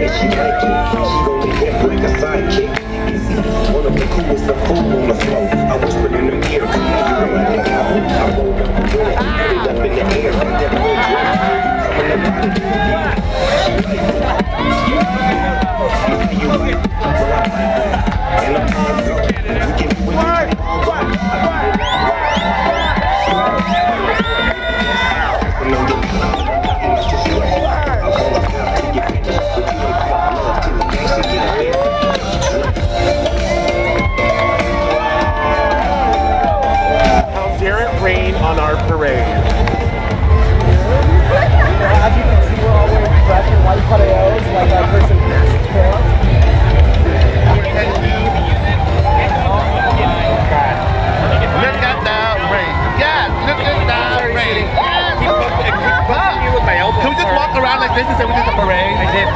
and she like it. She gon' make that like a sidekick. One of the coolest, the fool on the floor. I whispered in her ear, come on, girl, I think I rolled up the winner, ended up in the air, like that boy drunk. Coming up out of there. You right, well I like that. And I'm all go. We can do it all right. How dare it rain on our parade? As you can see, we're all wearing black and white pareos, like our person Look at that rain. Yeah, look at that rain. Can we just walk around like this and say we did the parade? I did.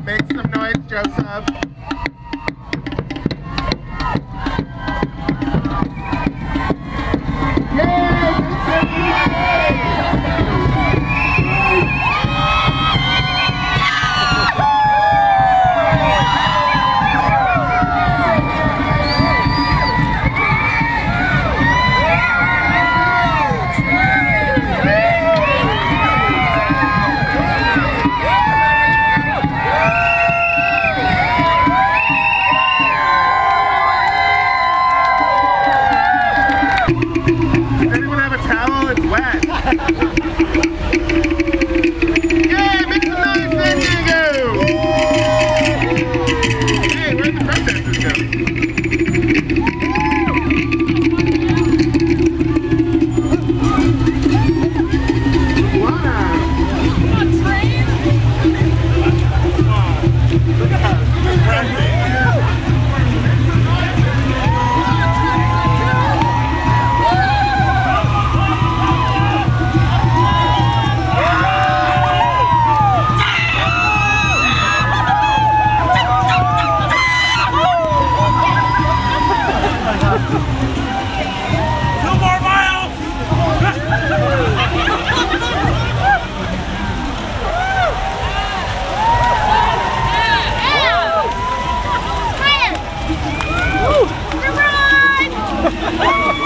Make some noise, Joseph. Come on!